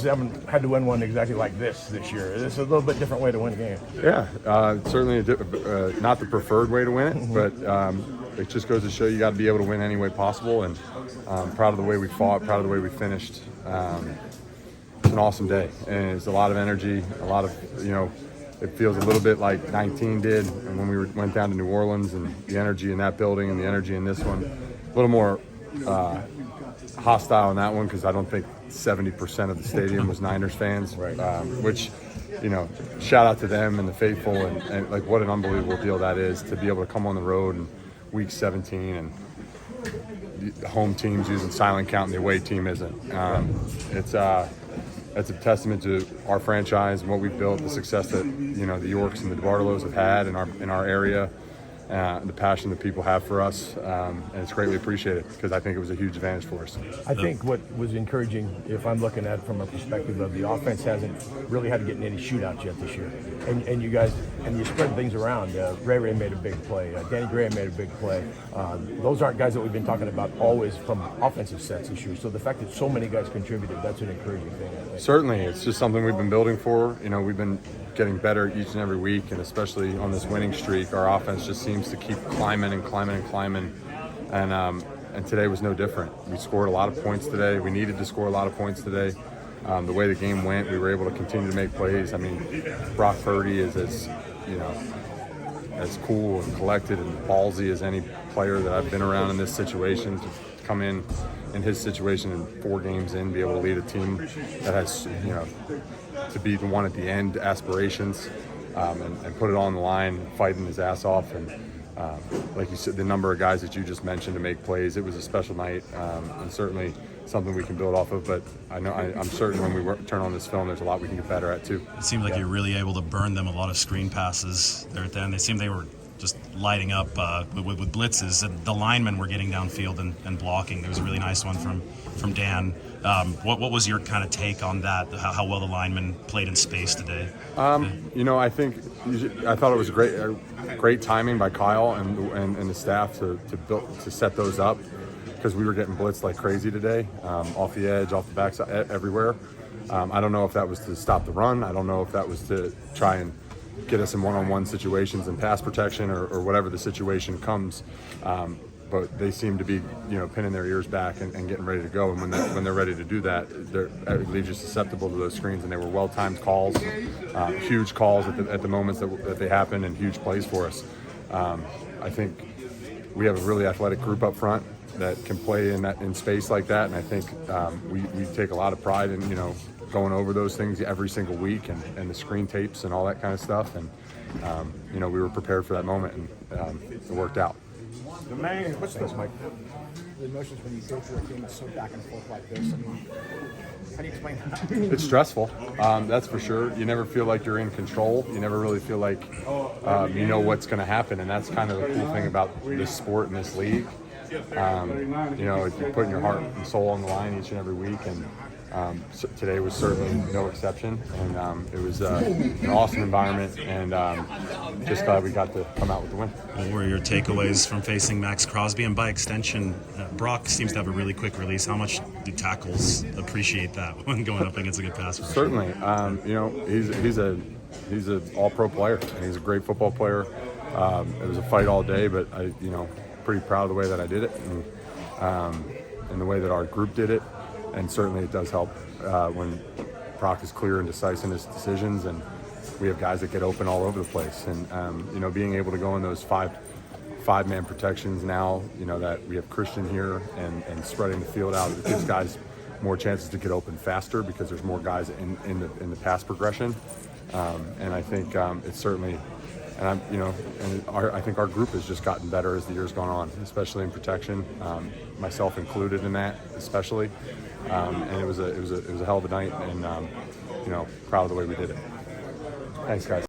Haven't had to win one exactly like this year. It's a little bit different way to win a game. Yeah, certainly not the preferred way to win it, but it just goes to show you got to be able to win any way possible. And proud of the way we fought, proud of the way we finished. It's an awesome day, and it's a lot of energy, a lot of, it feels a little bit like 19 did, and when we went down to New Orleans, and the energy in that building and the energy in this one, a little more hostile in that one because I don't think 70% of the stadium was Niners fans, right. Which, shout out to them and the faithful, and like what an unbelievable deal that is to be able to come on the road in week 17 and the home team's using silent count and the away team isn't. It's a testament to our franchise and what we've built, the success that the Yorks and the DeBartolos have had in our area, the passion that people have for us, and it's greatly appreciated because I think it was a huge advantage for us. I think what was encouraging, if I'm looking at it from a perspective of the offense, hasn't really had to get in any shootouts yet this year, and you guys, and you spread things around. Ray made a big play. Danny Graham made a big play. Those aren't guys that we've been talking about always from offensive sets this year. So the fact that so many guys contributed, that's an encouraging thing, I think. Certainly, it's just something we've been building for. We've been getting better each and every week, and especially on this winning streak, our offense just seems to keep climbing and climbing and climbing. And today was no different. We scored a lot of points today. We needed to score a lot of points today. The way the game went, we were able to continue to make plays. I mean, Brock Purdy is as cool and collected and ballsy as any player that I've been around in this situation. To come in his situation and 4 games in, be able to lead a team that has, to be the one at the end aspirations, and put it on the line, fighting his ass off. And like you said, the number of guys that you just mentioned to make plays, it was a special night, and certainly something we can build off of. But I'm certain when we turn on this film, there's a lot we can get better at too. It seemed like you're really able to burn them a lot of screen passes there at the end. They seemed they were just lighting up with blitzes, and the linemen were getting downfield and blocking. There was a really nice one from Dan. What was your kind of take on that? How well the linemen played in space today? I thought it was great timing by Kyle and the staff to set those up, because we were getting blitzed like crazy today, off the edge, off the backside, everywhere. I don't know if that was to stop the run. I don't know if that was to try and get us in one-on-one situations and pass protection or whatever the situation comes. But they seem to be, pinning their ears back and getting ready to go. And when they're ready to do that, it leaves you susceptible to those screens. And they were well-timed calls, huge calls at the moments that they happen, and huge plays for us. I think we have a really athletic group up front that can play in space like that. And I think we take a lot of pride in, going over those things every single week, and the screen tapes and all that kind of stuff. And, we were prepared for that moment, and it worked out. What's this, Mike? The emotions when you go through a game that's so back and forth like this. I mean, how do you explain that? It's stressful, that's for sure. You never feel like you're in control. You never really feel like you know what's going to happen, and that's kind of the cool thing about this sport and this league. You're putting your heart and soul on the line each and every week, and so today was certainly no exception. And it was an awesome environment, and just glad we got to come out with the win. What were your takeaways from facing Max Crosby? And by extension, Brock seems to have a really quick release. How much do tackles appreciate that when going up against a good pass rusher? Certainly. He's an all-pro player, and he's a great football player. It was a fight all day, but pretty proud of the way that I did it, and the way that our group did it. And certainly it does help when Brock is clear and decisive in his decisions, and we have guys that get open all over the place. And being able to go in those five-man protections now, that we have Christian here and spreading the field out, it gives guys more chances to get open faster because there's more guys in the pass progression. And I think it's certainly. And I think our group has just gotten better as the year's gone on, especially in protection, myself included in that, especially. And it was a hell of a night, and proud of the way we did it. Thanks, guys.